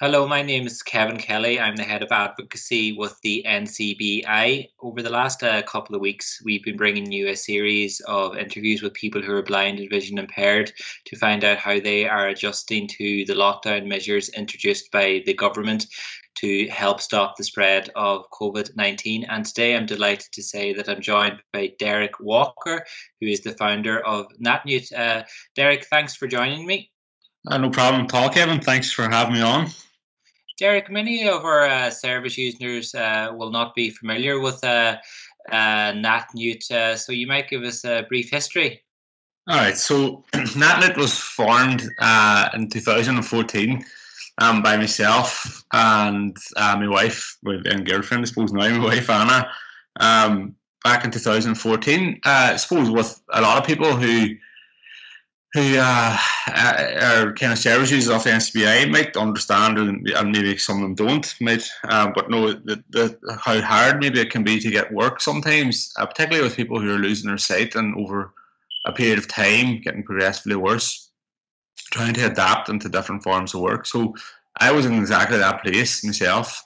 Hello, my name is Kevin Kelly. I'm the head of advocacy with the NCBI. Over the last couple of weeks, we've been bringing you a series of interviews with people who are blind and vision impaired to find out how they are adjusting to the lockdown measures introduced by the government to help stop the spread of COVID-19. And today I'm delighted to say that I'm joined by Derek Walker, who is the founder of Natnoot. Derek, thanks for joining me. No problem at all, Kevin. Thanks for having me on. Derek, many of our service users will not be familiar with Natnewt, so you might give us a brief history. All right, so NatNet was formed in 2014 by myself and my wife and girlfriend, I suppose now, my wife Anna, back in 2014. I suppose with a lot of people who are kind of service users of the NCBI might understand, and maybe some of them don't, might, but know how hard maybe it can be to get work sometimes, particularly with people who are losing their sight and over a period of time getting progressively worse, trying to adapt into different forms of work. So I was in exactly that place myself,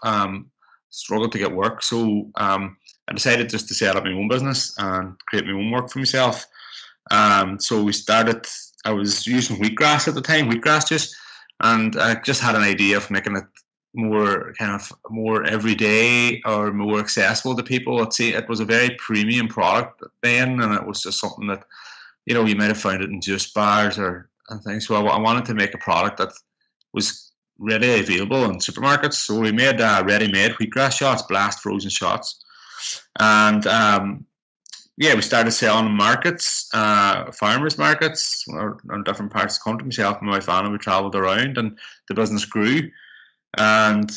struggled to get work. So I decided just to set up my own business and create my own work for myself. So we started. I was using wheatgrass at the time, wheatgrass juice, and I just had an idea of making it more everyday or more accessible to people. It was a very premium product then, and it was just something that you might have found it in juice bars or and things. So I wanted to make a product that was readily available in supermarkets. So we made ready-made wheatgrass shots, blast frozen shots, and yeah, we started selling in markets, farmers markets, or in different parts of the country. Myself and my wife Anna, we travelled around, and the business grew. And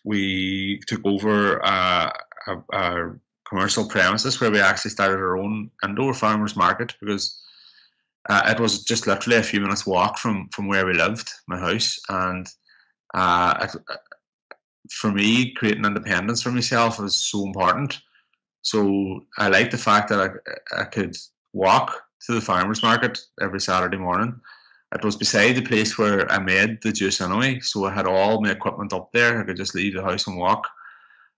we took over our commercial premises where we actually started our own indoor farmers market because it was just literally a few minutes walk from where we lived, my house, and for me, creating independence for myself was so important. So I liked the fact that I could walk to the farmers market every Saturday morning. It was beside the place where I made the juice anyway, so I had all my equipment up there. I could just leave the house and walk.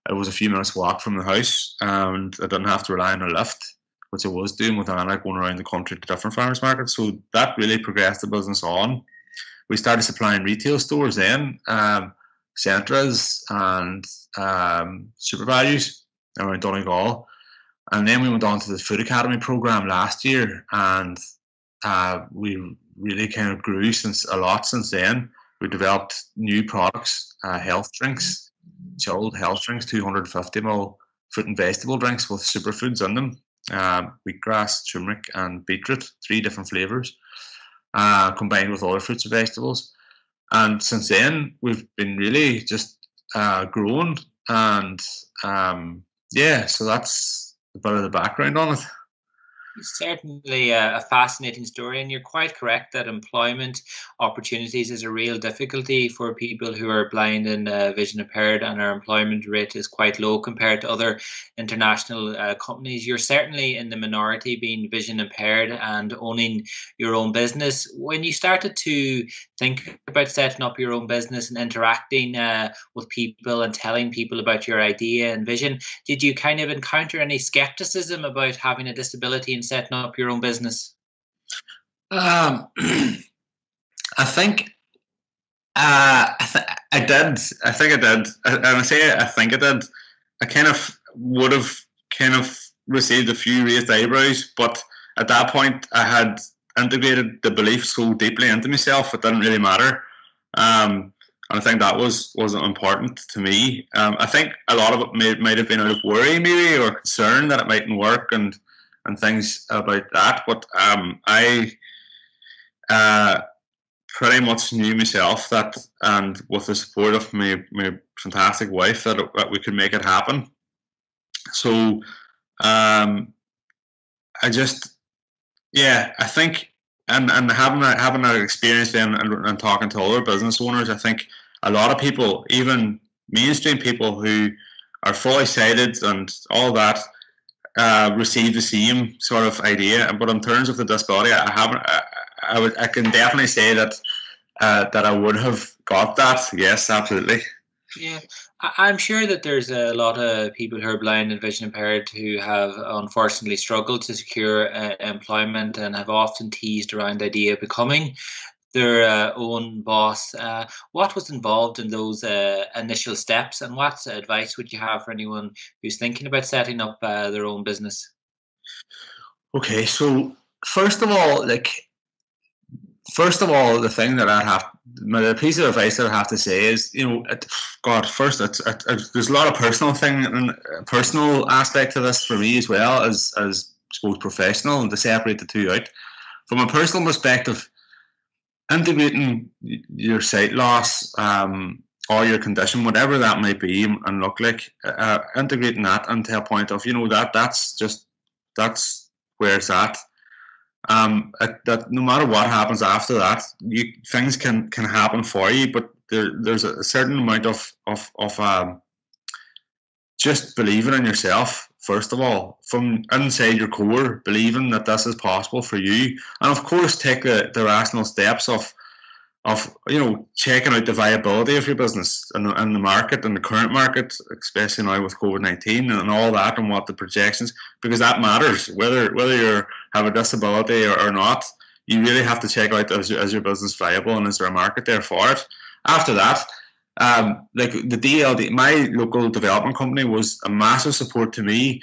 It was a few minutes walk from the house, and I didn't have to rely on a lift, which I was doing with Anna, going around the country to different farmers markets. So that really progressed the business on. We started supplying retail stores then, Centras and Super Values around Donegal. And then we went on to the Food Academy program last year, and we really kind of grew a lot since then. We developed new products, health drinks, chilled health drinks, 250ml fruit and vegetable drinks with superfoods in them, wheatgrass, turmeric, and beetroot, 3 different flavors, combined with other fruits and vegetables. And since then, we've been really just growing, and yeah, so that's a bit of the background on it. It's certainly a fascinating story, and you're quite correct that employment opportunities is a real difficulty for people who are blind and vision impaired, and our employment rate is quite low compared to other international companies. You're certainly in the minority being vision impaired and owning your own business. When you started to think about setting up your own business and interacting with people and telling people about your idea and vision, did you kind of encounter any skepticism about having a disability and setting up your own business? Um, I think I did. I think I did. And I say I think I did. I kind of would have kind of received a few raised eyebrows, but at that point I had integrated the belief so deeply into myself it didn't really matter. And I think that was important to me. I think a lot of it might have been out of worry, maybe, or concern that it mightn't work and things about that. But I pretty much knew myself that, and with the support of my fantastic wife, that we could make it happen. So I just, yeah, I think, and having that experience then and talking to other business owners, I think a lot of people, even mainstream people who are fully sighted and all that, receive the same sort of idea. But in terms of the disability, I haven't. I can definitely say that that I would have got that. Yes, absolutely. Yeah, I'm sure that there's a lot of people who are blind and vision impaired who have unfortunately struggled to secure employment and have often teased around the idea of becoming their own boss. What was involved in those initial steps, and what advice would you have for anyone who's thinking about setting up their own business? Okay, so first of all, the thing that the piece of advice that I have to say is, God, first, there's a lot of personal aspect to this for me as well as I suppose professional, and to separate the two out. From a personal perspective, integrating your sight loss, or your condition, whatever that might be and look like, integrating that into a point of, that's where it's at. That no matter what happens after that, things can happen for you, but there's a certain amount of just believing in yourself, first of all, from inside your core, believing that this is possible for you, and of course take the rational steps of checking out the viability of your business and the market and the current market, especially now with COVID-19 and all that, and what the projections, because that matters whether you have a disability or not. You really have to check out, is your business viable, and is there a market there for it. After that, like the DLD, my local development company was a massive support to me,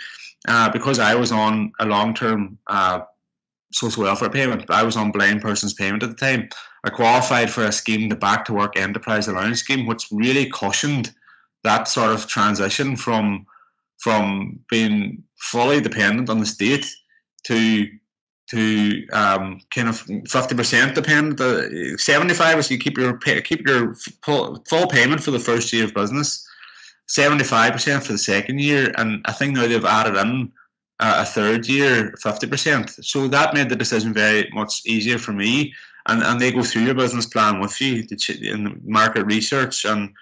because I was on a long-term social welfare payment. I was on blind person's payment at the time. I qualified for a scheme, the Back to Work Enterprise Allowance Scheme, which really cushioned that sort of transition from being fully dependent on the state to kind of 50% dependent. 75 is you keep your full payment for the first year of business, 75% for the second year, and I think now they've added in a third year 50%. So that made the decision very much easier for me. And they go through your business plan with you in market research, and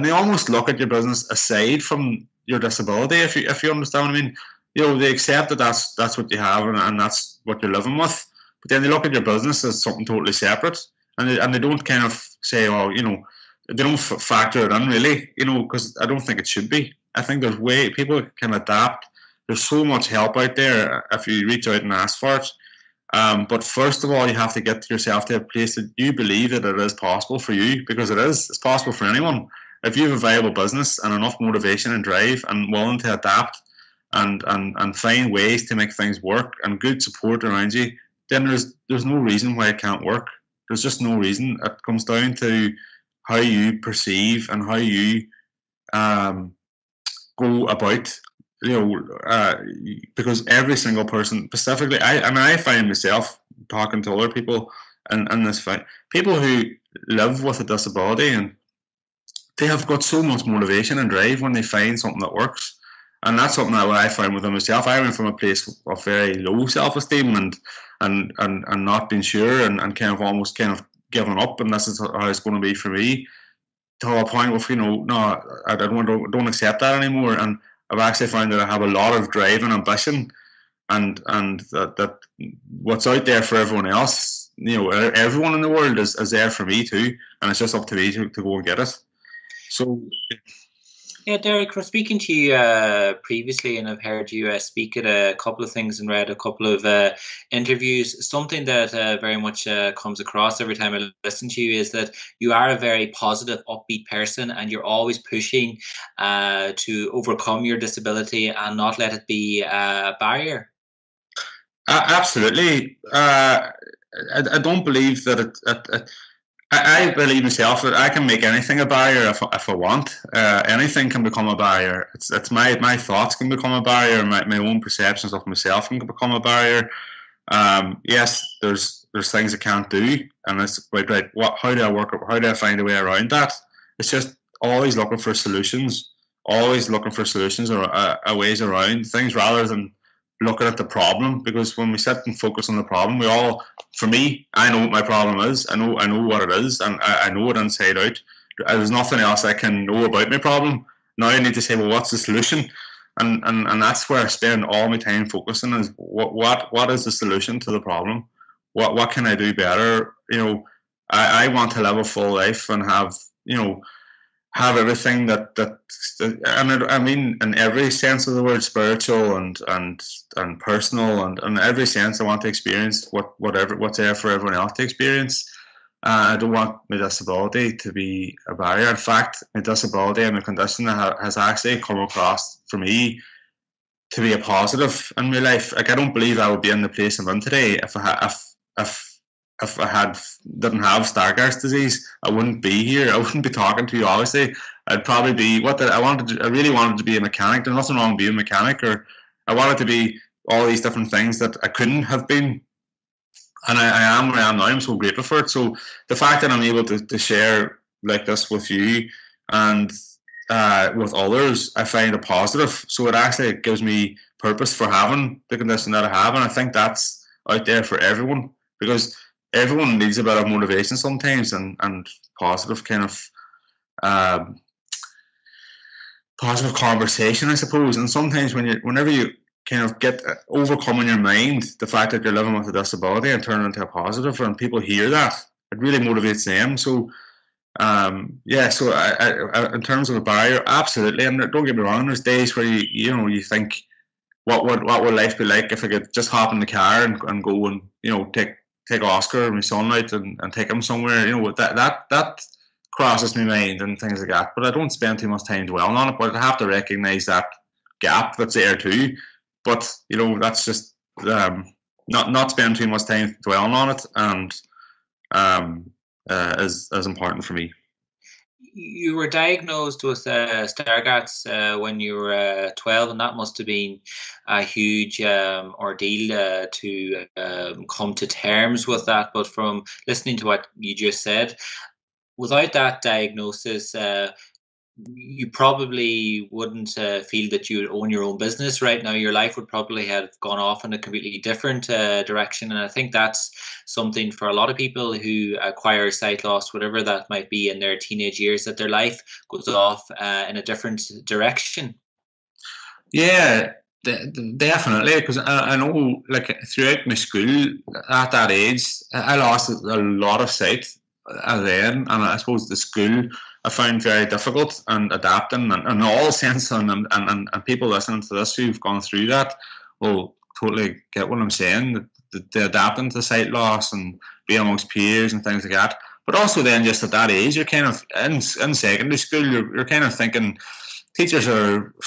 they almost look at your business aside from your disability, if you understand what I mean. They accept that that's what you have, and that's what you're living with. But then they look at your business as something totally separate, and they don't kind of say, oh, they don't factor it in really, because I don't think it should be. I think there's people can adapt. There's so much help out there if you reach out and ask for it. But first of all, you have to get yourself to a place that you believe that it is possible for you, because it is. It's possible for anyone. If you have a viable business and enough motivation and drive and willing to adapt and find ways to make things work and good support around you, then there's no reason why it can't work. There's just no reason. It comes down to how you perceive and how you go about, because every single person, specifically, I find myself talking to other people in this fight, people who live with a disability, and they have got so much motivation and drive when they find something that works. And that's something that I found within myself. I went from a place of very low self-esteem and not being sure and kind of almost kind of giving up, and this is how it's going to be for me, to a point of, no, I don't accept that anymore. And I've actually found that I have a lot of drive and ambition, and that what's out there for everyone else, everyone in the world is there for me too, and it's just up to me to go and get it. So Yeah, Derek, from speaking to you previously, and I've heard you speak at a couple of things and read a couple of interviews, something that very much comes across every time I listen to you is that you are a very positive, upbeat person, and you're always pushing to overcome your disability and not let it be a barrier. Absolutely. I don't believe that I believe myself that I can make anything a barrier if I want. Anything can become a barrier. It's my thoughts can become a barrier. My own perceptions of myself can become a barrier. Yes, there's things I can't do, and it's right. How do I work? How do I find a way around that? It's just always looking for solutions. Always looking for solutions or ways around things rather than looking at the problem. Because when we sit and focus on the problem, for me, I know what my problem is. I know what it is, and I know it inside out. There's nothing else I can know about my problem. Now I need to say, well, what's the solution? And that's where I spend all my time focusing is what is the solution to the problem? What can I do better? I want to live a full life and have, have everything and I mean in every sense of the word, spiritual and personal, and in every sense I want to experience what's there for everyone else to experience. I don't want my disability to be a barrier. In fact, my disability and my condition has actually come across for me to be a positive in my life. Like, I don't believe I would be in the place I'm in today if I didn't have Stargardt's disease. I wouldn't be here. I wouldn't be talking to you. Obviously, I'd probably be I really wanted to be a mechanic. There's nothing wrong with being a mechanic, or I wanted to be all these different things that I couldn't have been. And I am where I am now. I'm so grateful for it. So the fact that I'm able to share like this with you and with others, I find a positive. So it actually gives me purpose for having the condition that I have, and I think that's out there for everyone, because everyone needs a bit of motivation sometimes, and positive kind of um, positive conversation, I suppose. And sometimes whenever you kind of get overcome in your mind the fact that you're living with a disability and turn it into a positive, and people hear that, it really motivates them. So yeah, so in terms of a barrier, absolutely. And don't get me wrong, there's days where you think, what would life be like if I could just hop in the car and go and take Oscar, my son, out and take him somewhere. That crosses my mind and things like that. But I don't spend too much time dwelling on it. But I have to recognise that gap that's there too. But that's just not spend too much time dwelling on it, and is important for me. You were diagnosed with Stargardt's when you were 12, and that must have been a huge ordeal to come to terms with that. But from listening to what you just said, without that diagnosis, you probably wouldn't feel that you would own your own business right now. Your life would probably have gone off in a completely different direction. And I think that's something for a lot of people who acquire sight loss, whatever that might be in their teenage years, that their life goes off in a different direction. Yeah, definitely. Because I know, like, throughout my school at that age, I lost a lot of sight then, and I suppose the school I found very difficult and adapting, and in all sense, and people listening to this who've gone through that will totally get what I'm saying. The adapting to sight loss and being amongst peers and things like that. But also then, just at that age, you're kind of in secondary school. You're kind of thinking, teachers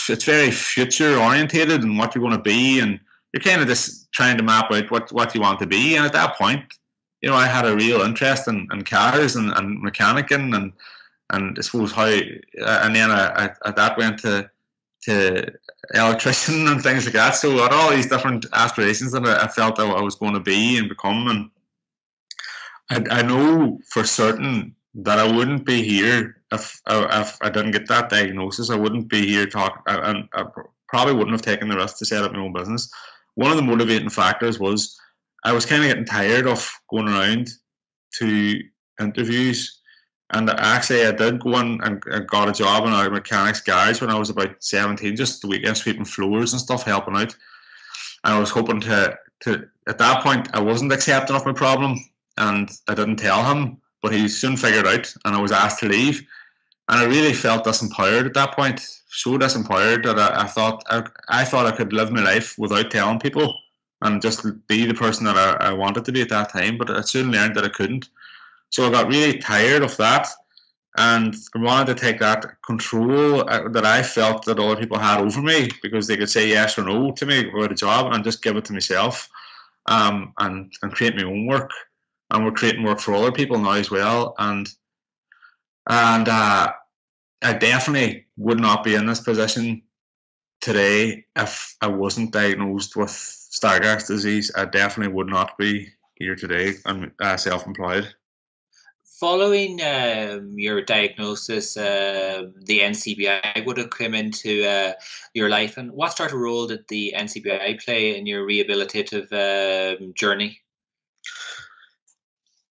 it's very future orientated and what you're going to be, and you're kind of just trying to map out what you want to be. And at that point, I had a real interest in cars and mechanicking, and I suppose how, and then that went to electrician and things like that. So I had all these different aspirations that I felt I was going to be and become, and I know for certain that I wouldn't be here if I didn't get that diagnosis. I wouldn't be here talking, and I probably wouldn't have taken the risk to set up my own business. One of the motivating factors was I was kind of getting tired of going around to interviews, and actually I did go in and got a job in a mechanic's garage when I was about 17, just the weekend sweeping floors and stuff, helping out. And I was hoping to at that point I wasn't accepting of my problem, and I didn't tell him, but he soon figured out, and I was asked to leave. And I really felt disempowered at that point, so disempowered that I thought I could live my life without telling people and just be the person that I wanted to be at that time. But I soon learned that I couldn't. So I got really tired of that, and I wanted to take that control that I felt that other people had over me, because they could say yes or no to me about a job, and just give it to myself, and create my own work. And we're creating work for other people now as well. And I definitely would not be in this position today if I wasn't diagnosed with Stargardt's disease. I definitely would not be here today. I'm self-employed. Following your diagnosis, the NCBI would have come into your life. And what sort of role did the NCBI play in your rehabilitative journey?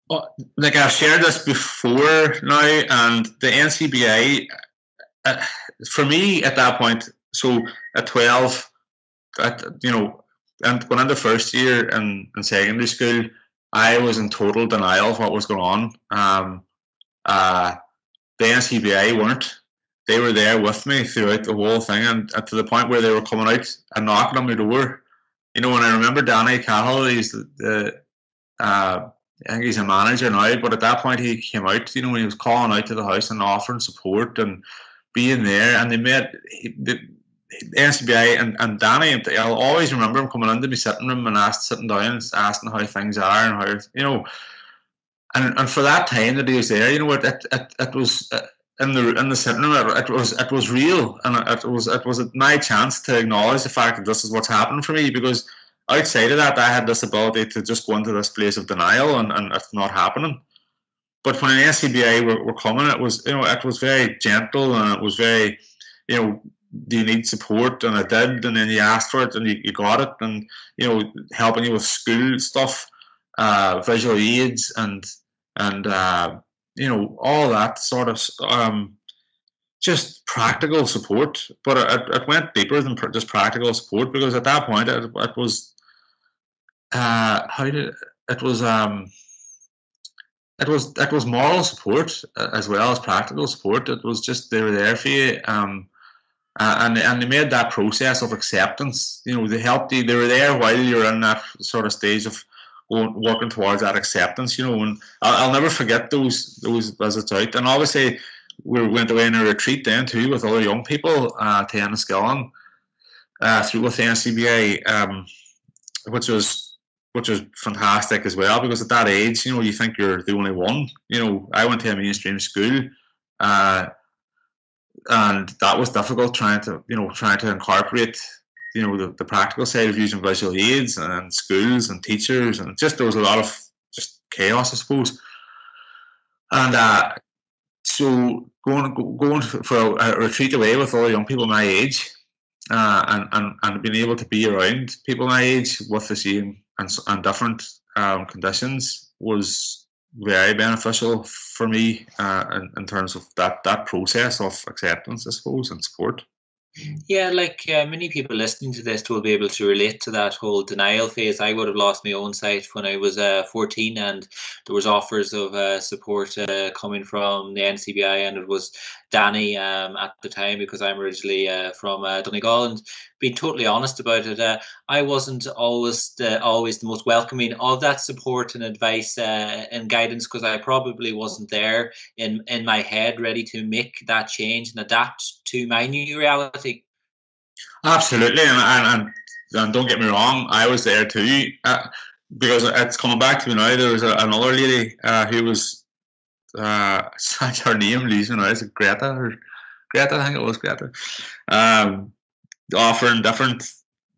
Well, like I've shared this before now, and the NCBI, for me at that point, so at 12, and going into first year in secondary school, I was in total denial of what was going on. Uh, the NCBI weren't. They were there with me throughout the whole thing, and to the point where they were coming out and knocking on my door. You know, and I remember Danny Cahill, he's I think he's a manager now, but at that point he came out, you know, when he was calling out to the house and offering support and being there, and they made the NCBI and Danny. I'll always remember him coming into my sitting room and sitting down and asking how things are and how, you know, and for that time that he was there, you know, it was in the sitting room. It was real, and it was my chance to acknowledge the fact that this is what's happening for me, because outside of that, I had this ability to just go into this place of denial and it's not happening. But when an NCBI were coming, it was, you know, it was very gentle, and it was very, you know, do you need support? And I did, and then you asked for it and you got it, and, you know, helping you with school stuff, visual aids, and you know, all that sort of just practical support. But it went deeper than just practical support, because at that point it was how did it was it was moral support as well as practical support. It was just they were there for you, and they made that process of acceptance. You know, they helped you. They were there while you're in that sort of stage of working towards that acceptance. You know, and I'll never forget those visits out. And obviously, we went away on a retreat then too with other young people to Enniskillen through with the NCBI, which was fantastic as well, because at that age, you know, you think you're the only one. You know, I went to a mainstream school, and that was difficult trying to incorporate, you know, the practical side of using visual aids and schools and teachers, and just there was a lot of just chaos, I suppose. And so going for a retreat away with all the young people my age, and being able to be around people my age with the same and different conditions was very beneficial for me in terms of that process of acceptance, I suppose, and support. Yeah, like many people listening to this will be able to relate to that whole denial phase. I would have lost my own sight when I was 14, and there was offers of support coming from the NCBI, and it was Danny at the time, because I'm originally from Donegal, and being totally honest about it, I wasn't always the most welcoming of that support and advice and guidance, because I probably wasn't there in my head ready to make that change and adapt to my new reality. Absolutely, and don't get me wrong, I was there too. Because it's coming back to me now. There was another lady who was her name leaves me now. Is it Greta or Greta? I think it was Greta. Offering different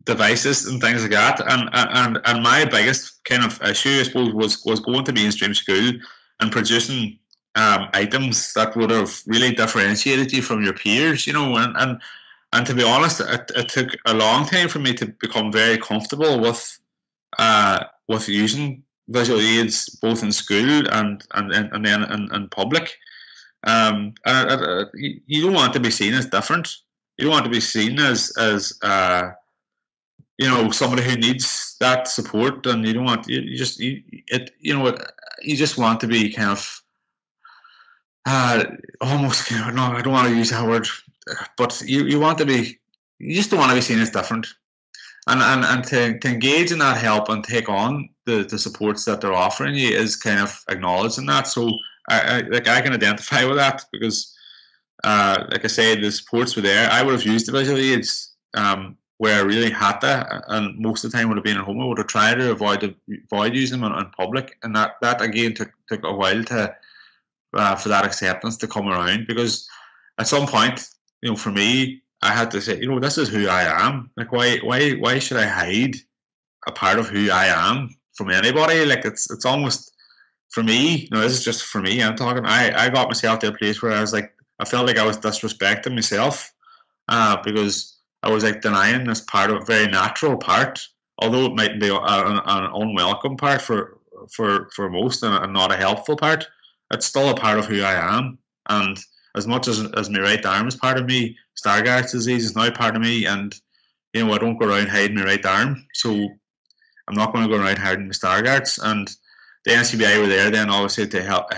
devices and things like that, and my biggest kind of issue, I suppose, was going to mainstream school and producing items that would have really differentiated you from your peers, you know, and to be honest, it took a long time for me to become very comfortable with using visual aids both in school and then in public. You don't want to be seen as different. You don't want to be seen as you know, somebody who needs that support, and you don't want you just you just want to be kind of almost, you know, no, I don't want to use that word, but you want to be, you just don't want to be seen as different, and to engage in that help and take on the supports that they're offering you is kind of acknowledging that. So I can identify with that, because like I said, the supports were there. I would have used the visual aids where I really had to, and most of the time would have been at home. I would have tried to avoid using them in public, and that again took a while to for that acceptance to come around, because at some point, you know, for me, I had to say, you know, this is who I am. Like, why should I hide a part of who I am from anybody? Like, it's almost, for me, no, this is just for me, I'm talking, I got myself to a place where I was like, I felt like I was disrespecting myself, because I was like denying this part of a very natural part, although it might be an unwelcome part for most, and not a helpful part. It's still a part of who I am, and as much as my right arm is part of me, Stargardt's disease is now part of me, and you know, I don't go around hiding my right arm, so I'm not going to go around hiding my Stargardt's. And the NCBI were there then obviously to help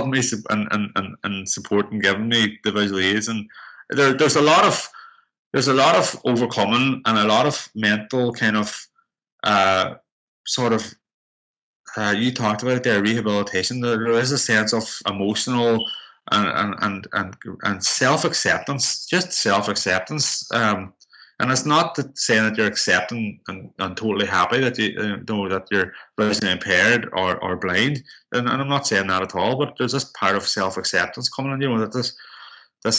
me and support and giving me the visual aids. And there's a lot of overcoming and a lot of mental kind of sort of you talked about there, rehabilitation. There is a sense of emotional and self acceptance, just self acceptance. And it's not that saying that you're accepting and totally happy that you know that you're visually impaired or blind, and I'm not saying that at all. But there's this part of self acceptance coming in, you know, that this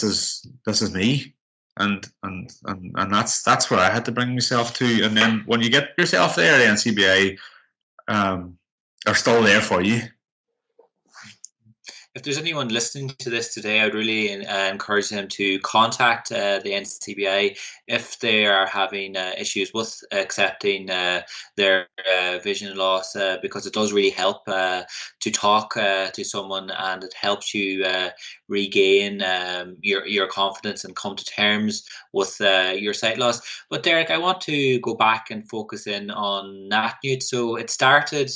is me, and that's where I had to bring myself to. And then when you get yourself there, the NCBI are still there for you. If there's anyone listening to this today, I'd really encourage them to contact the NCBI if they are having issues with accepting their vision loss, because it does really help to talk to someone, and it helps you regain your confidence and come to terms with your sight loss. But Derek, I want to go back and focus in on Natnoot. So it started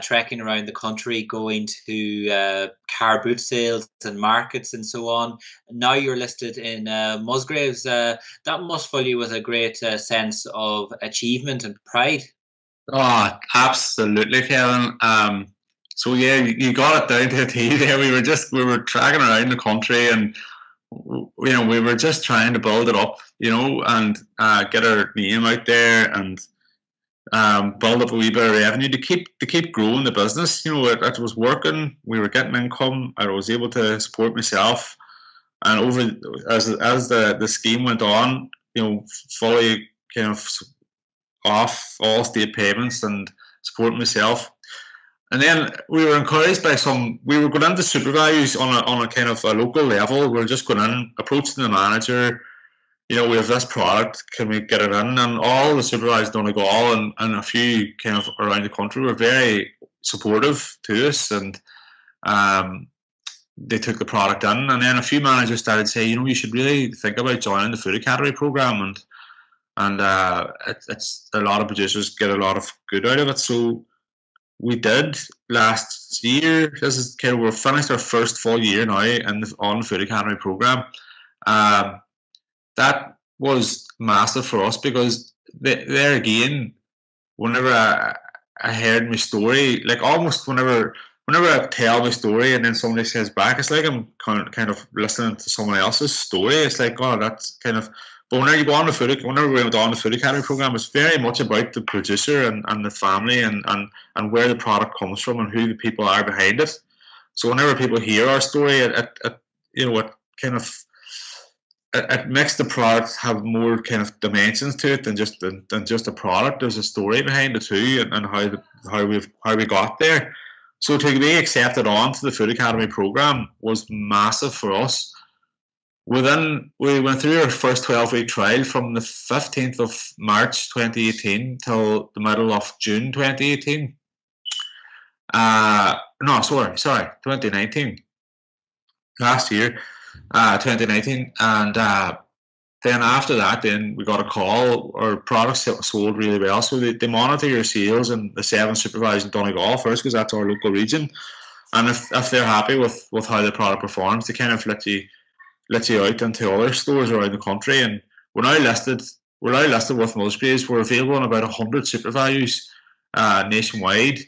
trekking around the country, going to car boot sales and markets and so on. Now you're listed in Musgraves. That must fill you with a great sense of achievement and pride. Oh, absolutely, Kevin. So yeah, you got it down to a T there. We were tracking around the country, and you know, we were just trying to build it up, you know, and get our name out there, and build up a wee bit of revenue to keep growing the business. You know, it was working. We were getting income. I was able to support myself, and over as the scheme went on, you know, fully kind of off all state payments and supporting myself. And then we were encouraged by we were going into supervise on a kind of a local level. We were just going in, approaching the manager, you know, we have this product, can we get it in? And all the supervisors in Donegal and a few kind of around the country were very supportive to us, and they took the product in. And then a few managers started saying, you know, you should really think about joining the Food Academy program, and it's a lot of producers get a lot of good out of it. So we did last year. This is kind of, we're finished our first full year now on the Food Academy program. That was massive for us, because there again, whenever I heard my story, like almost whenever I tell my story and then somebody says back, it's like I'm kind of listening to someone else's story. It's like, oh, that's kind of. But whenever we went on the Food Academy program, it's very much about the producer and the family and where the product comes from and who the people are behind it. So whenever people hear our story, it you know, it kind of. It makes the product have more kind of dimensions to it than just a product. There's a story behind it too, and how we got there. So to be accepted onto the Food Academy program was massive for us. We went through our first 12-week trial from the 15th of March 2018 till the middle of June 2018. No, sorry, 2019. Last year. 2019, and then after that, then we got a call. Our products sold really well, so they monitor your sales in the 7 supervisors in Donegal first, because that's our local region. And if they're happy with how the product performs, they kind of let you out into other stores around the country. And we're now listed with Musgraves. We're available in about 100 supervalues nationwide,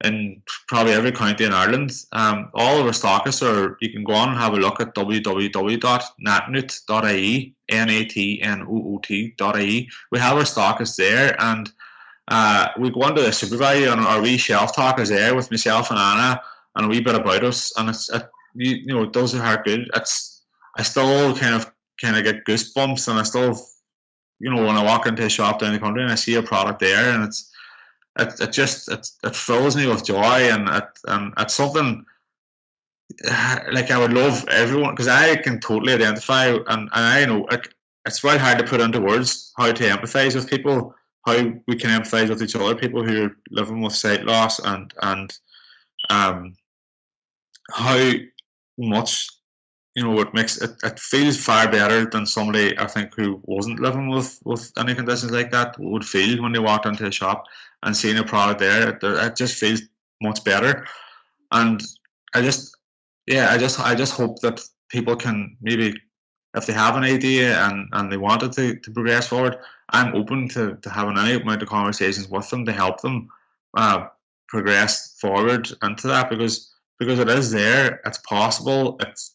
in probably every county in Ireland. All of our stockists you can go on and have a look at www.natnoot.ie, natnoot.ie. We have our stockists there, and we go into the supervalue, and our wee shelf talk is there with myself and Anna, and a wee bit about us, and you know, it does heart good. I still kind of get goosebumps, and I still, you know, when I walk into a shop down the country and I see a product there, and it fills me with joy, and it's something like I would love everyone, because I can totally identify, and I know it's very hard to put into words how to empathise with people, how we can empathise with each other, people who are living with sight loss, and how much, you know, it feels far better than somebody, I think, who wasn't living with any conditions like that would feel when they walked into a shop and seeing a product there. It just feels much better. And I just, yeah, I just hope that people can maybe, if they have an idea and they wanted to progress forward, I'm open to having any amount of conversations with them to help them progress forward into that, because it is there, it's possible, it's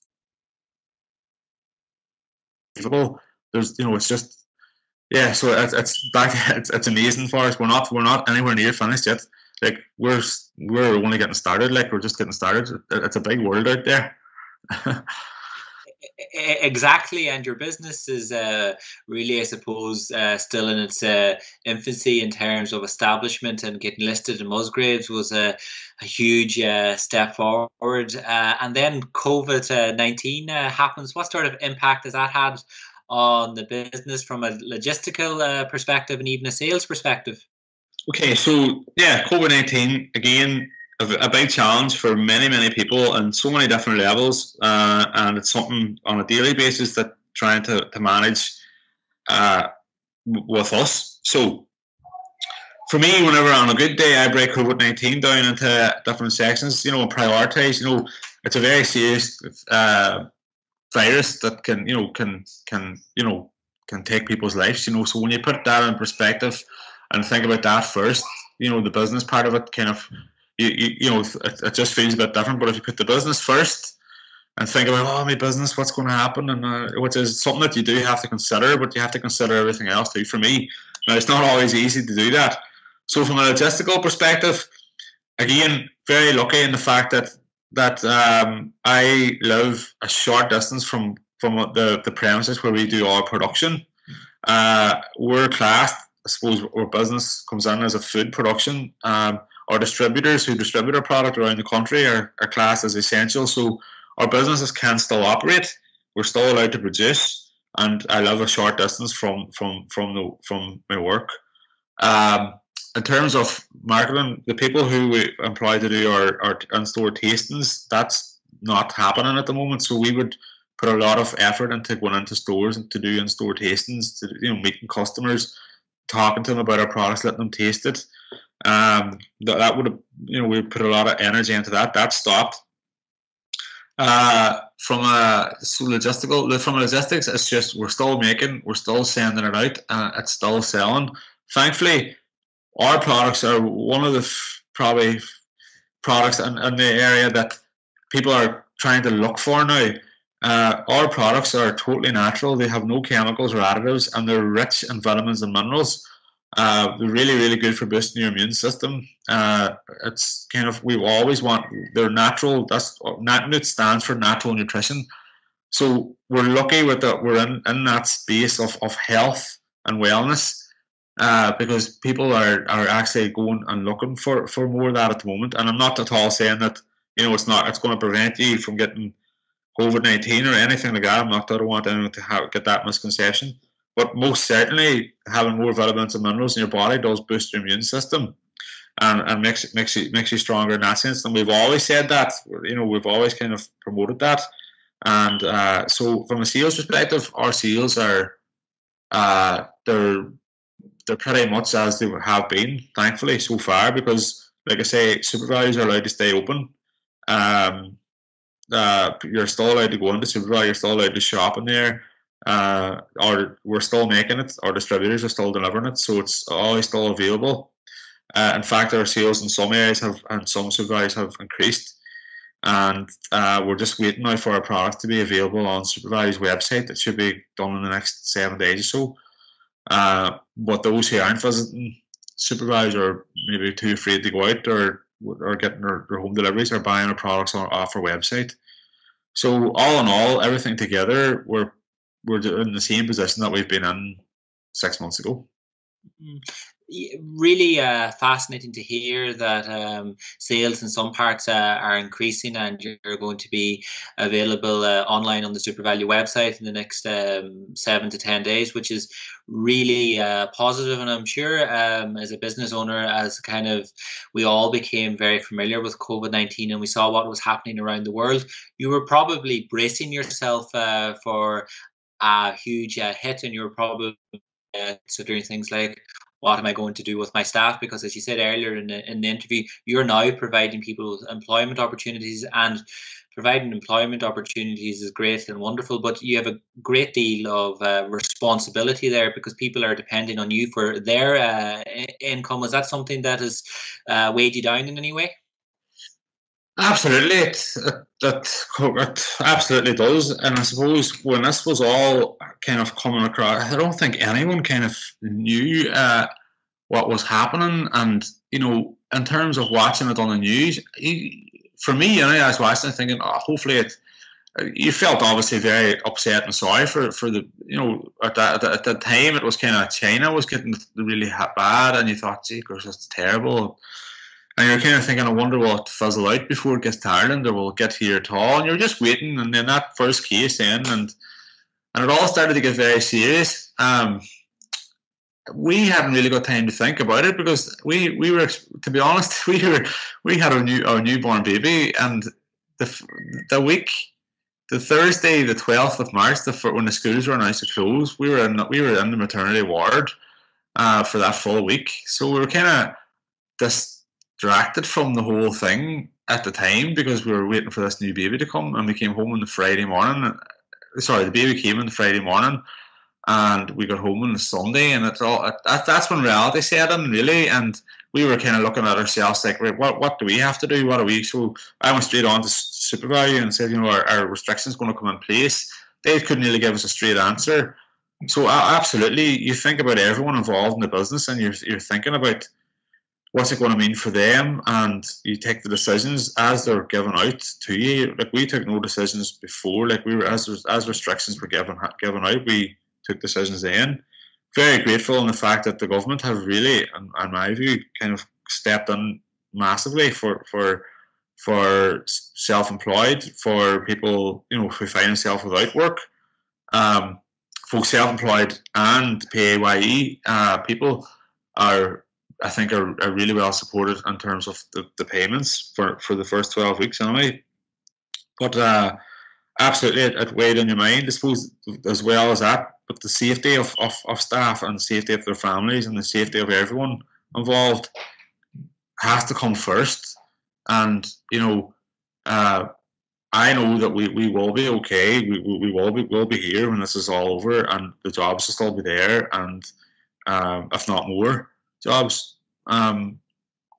feasible. There's, it's just, yeah. So it's back. It's amazing for us. We're not anywhere near finished yet. Like we're only getting started. Like we're just getting started. It's a big world out there. Exactly, and your business is really, I suppose, still in its infancy in terms of establishment, and getting listed in Musgraves was a huge step forward. And then COVID-19 happens. What sort of impact has that had on the business from a logistical perspective and even a sales perspective? Okay, so yeah, COVID-19 again, a big challenge for many people on so many different levels, and it's something on a daily basis that trying to manage uh, with us. So for me, whenever on a good day, I break COVID-19 down into different sections, and prioritize. It's a very serious virus that can take people's lives. So when you put that in perspective and think about that first, the business part of it kind of it just feels a bit different. But if you put the business first and think about, oh, my business, what's going to happen, and which is something that you do have to consider, but you have to consider everything else too. For me, now it's not always easy to do that. So from a logistical perspective, again, very lucky in the fact that I live a short distance from the premises where we do our production. We're classed, I suppose, our business comes in as a food production. Our distributors who distribute our product around the country are classed as essential. So our businesses can still operate. We're still allowed to produce, and I live a short distance from my work. Um, in terms of marketing, the people who we employ to do our in-store tastings, that's not happening at the moment. So we would put a lot of effort into going into stores and to do in-store tastings, to meeting customers, talking to them about our products, letting them taste it. That would have, we put a lot of energy into that. That stopped. From logistics, it's just we're still making, we're still sending it out, it's still selling. Thankfully, our products are one of the probably products in the area that people are trying to look for now. Our products are totally natural. They have no chemicals or additives, and they're rich in vitamins and minerals. They're really good for boosting your immune system. It's kind of, we always want, they're natural. That's Natnoot stands for natural nutrition. So we're lucky with that. We're in that space of health and wellness, because people are actually going and looking for more of that at the moment. And I'm not at all saying that it's going to prevent you from getting COVID-19 or anything like that. I don't want anyone to get that misconception. But most certainly, having more vitamins and minerals in your body does boost your immune system, and makes you stronger in that sense. And we've always said that. We've always kind of promoted that. And so, from a sales perspective, our sales are they're pretty much as they have been, thankfully, so far. Because, like I say, supervisors are allowed to stay open. You're still allowed to go into supervisor. You're still allowed to shop in there. Or we're still making it. Our distributors are still delivering it, so it's always still available. In fact, our sales in some areas and some supervisors have increased, and we're just waiting now for our products to be available on supervisor's website. It should be done in the next 7 days or so. But those who aren't visiting supervisors, or maybe too afraid to go out, or getting their home deliveries, or buying our products off our website. So all in all, everything together, we're in the same position that we've been in 6 months ago. Really fascinating to hear that sales in some parts are increasing, and you're going to be available online on the SuperValu website in the next 7 to 10 days, which is really positive. And I'm sure as a business owner, as kind of we all became very familiar with COVID-19 and we saw what was happening around the world, you were probably bracing yourself for a huge hit, and you were probably considering things like what am I going to do with my staff? Because as you said earlier in the interview, you're now providing people with employment opportunities, and providing employment opportunities is great and wonderful, but you have a great deal of responsibility there because people are depending on you for their income. Is that something that has weighed you down in any way? Absolutely, it absolutely does. And I suppose when this was all kind of coming across, I don't think anyone kind of knew what was happening. And in terms of watching it on the news, for me, I was watching it thinking, oh, hopefully it. You felt obviously very upset and sorry for the at that time it was kind of China was getting really bad, and you thought, gee, gosh, that's terrible. And you're kind of thinking, I wonder will it fizzle out before it gets to Ireland, or will it get here at all? And you're just waiting, and then that first case in, and it all started to get very serious. We hadn't really got time to think about it because we were, to be honest, we had our newborn baby, and the week, the Thursday, the 12th of March, when the schools were announced to close, we were in the maternity ward for that full week. So we were kind of distracted from the whole thing at the time because we were waiting for this new baby to come, and we came home on the Friday morning. Sorry, the baby came on the Friday morning, and we got home on the Sunday, and that's when reality set in, really. And we were kind of looking at ourselves like, right, what do we have to do? What are we? So I went straight on to supervisor and said, our restrictions going to come in place. They couldn't really give us a straight answer. So absolutely, you think about everyone involved in the business, and you're thinking about what's it going to mean for them, and you take the decisions as they're given out to you. Like, we took no decisions before. Like, we were as restrictions were given out, we took decisions then. Very grateful in the fact that the government have really, in my view, kind of stepped in massively for self-employed, for people who find themselves without work, folks self-employed and PAYE people I think are really well supported in terms of the payments for the first 12 weeks anyway. But absolutely, it weighed on your mind, I suppose, as well as that. But the safety of staff, and the safety of their families, and the safety of everyone involved has to come first. And I know that we will be okay. We will be here when this is all over, and the jobs will still be there, and if not more jobs.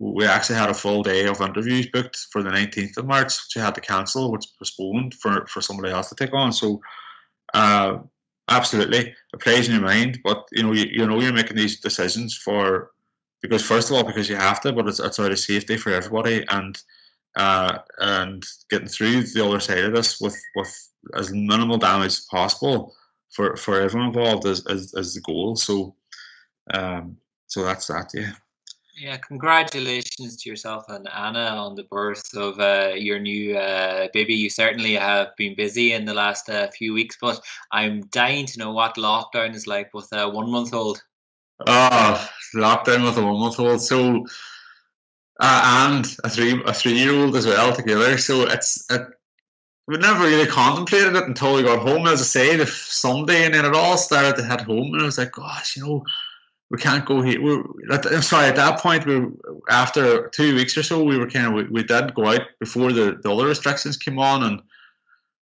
We actually had a full day of interviews booked for the 19th of March, which I had to cancel, which postponed for somebody else to take on. So absolutely, it plays in your mind. But you're making these decisions because first of all, because you have to, but it's out of safety for everybody, and getting through the other side of this with as minimal damage as possible for everyone involved is the goal. So that's that, yeah. Yeah, congratulations to yourself and Anna on the birth of your new baby. You certainly have been busy in the last few weeks, but I'm dying to know what lockdown is like with a 1-month-old. Oh, lockdown with a 1-month-old. So and a 3-year-old as well together. So we never really contemplated it until we got home, as I say, the Sunday, and then it all started to head home, and I was like, gosh, we can't go here. I'm sorry, at that point, after 2 weeks or so, we were we did go out before the other restrictions came on, and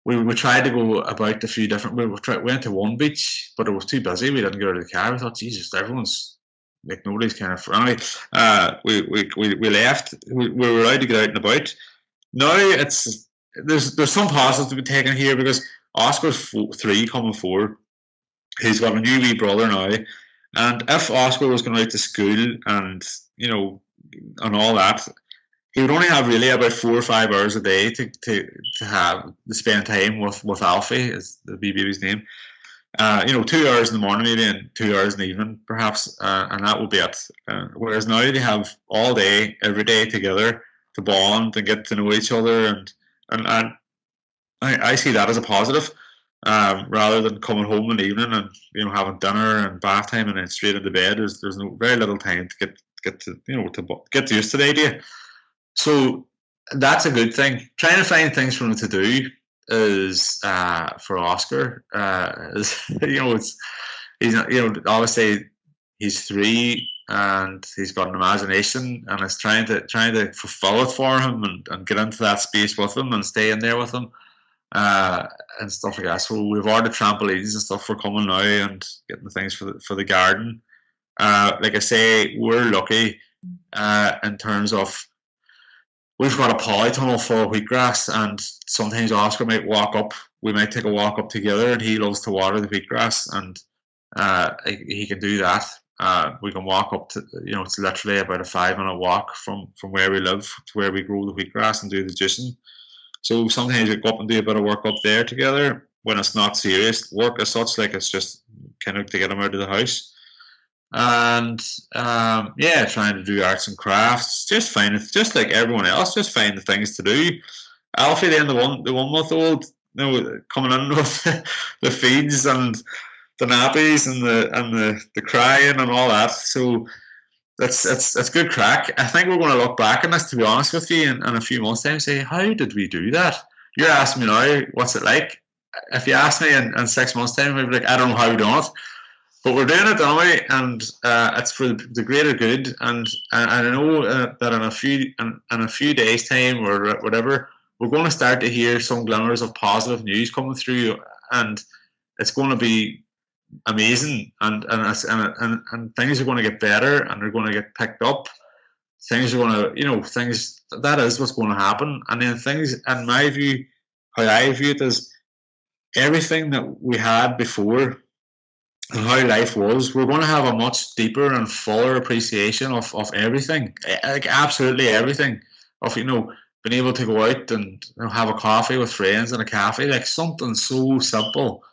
we tried to go about a few different. We went to one beach, but it was too busy. We didn't get out of the car. We thought, Jesus, everyone's like, nobody's kind of friendly. We left. We were allowed to get out and about. Now there's some positives to be taken here because Oscar's 3 coming 4. He's got a new wee brother now. And if Oscar was going out to school and and all that, he would only have really about 4 or 5 hours a day to spend time with Alfie, is the baby's name. 2 hours in the morning maybe, and 2 hours in the evening perhaps, and that would be it. Whereas now they have all day, every day together to bond and get to know each other, and I see that as a positive. Rather than coming home in the evening and having dinner and bath time and then straight into bed, there's very little time to get to to get used to the idea. So that's a good thing. Trying to find things for him to do is for Oscar. He's obviously he's 3. and he's got an imagination, and is trying to fulfill it for him, and get into that space with him and stay in there with him, and stuff like that. So we've ordered trampolines and stuff for coming now, and getting the things for the garden. Like I say, we're lucky in terms of we've got a polytunnel full of wheatgrass, and sometimes Oscar might walk up. We might take a walk up together, and he loves to water the wheatgrass, and he can do that. We can walk up to, it's literally about a 5-minute walk from where we live to where we grow the wheatgrass and do the juicing. So sometimes we go up and do a bit of work up there together when it's not serious work as such, like it's just kind of to get him out of the house. And yeah, trying to do arts and crafts, just like everyone else, just find the things to do. Alfie, then the 1 month old, coming in with the feeds and the nappies and the crying and all that. So it's good crack. I think we're going to look back on this, to be honest with you, in a few months' time, and say, how did we do that? You're asking me now, what's it like? If you ask me in 6 months' time, I'd be like, I don't know how we done it. But we're doing it anyway, and it's for the greater good. And I know that in a few days' time or whatever, we're going to start to hear some glimmers of positive news coming through, and it's going to be amazing. And things are going to get better, and they're going to get picked up. Things are going to, things, that is what's going to happen. And then things, in my view, how I view it is everything that we had before and how life was, we're going to have a much deeper and fuller appreciation of everything, like absolutely everything. Of being able to go out and have a coffee with friends in a cafe, like something so simple,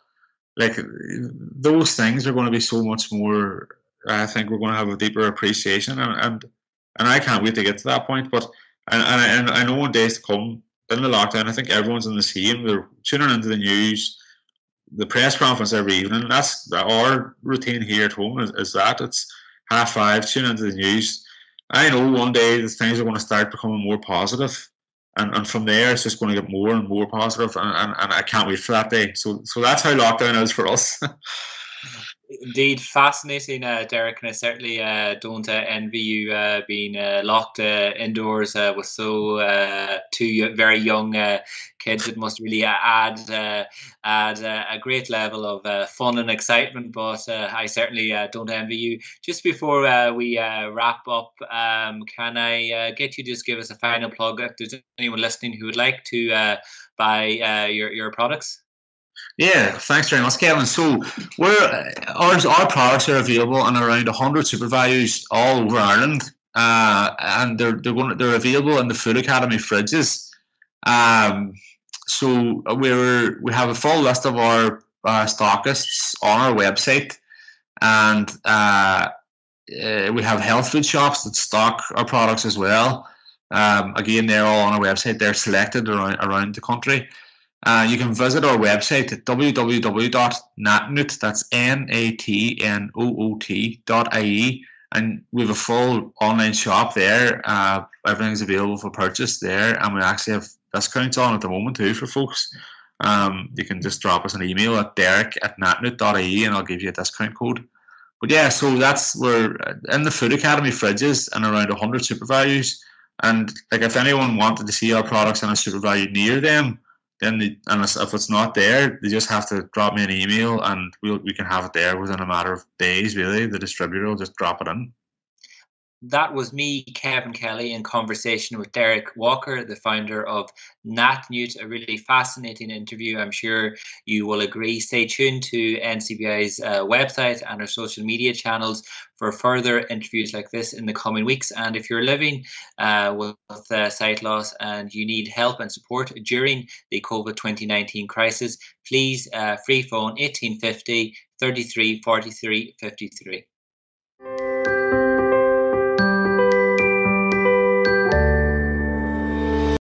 like those things are going to be so much more. I think we're going to have a deeper appreciation, and I can't wait to get to that point. But and I know in days to come, in the lockdown, I think everyone's in the same. They're tuning into the news, the press conference every evening. That's our routine here at home. Is that it's 5:30, tune into the news. I know one day the things are going to start becoming more positive, and from there it's just going to get more and more positive, and I can't wait for that day. So that's how lockdown is for us. Indeed, fascinating, Derek, and I certainly don't envy you being locked indoors with two very young kids. It must really add a great level of fun and excitement. But I certainly don't envy you. Just before we wrap up, can I get you to just give us a final plug if there's anyone listening who would like to buy your products? Yeah, thanks very much, Kevin. So our products are available in around 100 super values all over Ireland, and they're available in the Food Academy fridges. So we have a full list of our stockists on our website, and we have health food shops that stock our products as well. Again, they're all on our website. They're selected around the country. You can visit our website at www.natnoot, that's natnoot.ie, and we have a full online shop there. Everything's available for purchase there, and we actually have discounts on at the moment too for folks. You can just drop us an email at derek@natnoot.ie and I'll give you a discount code. But yeah, so we're in the Food Academy fridges and around 100 super values. And like if anyone wanted to see our products in a super value near them, then if it's not there, they just have to drop me an email and we can have it there within a matter of days, really. The distributor will just drop it in. That was me, Kevin Kelly, in conversation with Derek Walker, the founder of Natnoot. A really fascinating interview. I'm sure you will agree. Stay tuned to NCBI's website and our social media channels for further interviews like this in the coming weeks. And if you're living with sight loss and you need help and support during the COVID-19 crisis, please free phone 1850 33 43 53.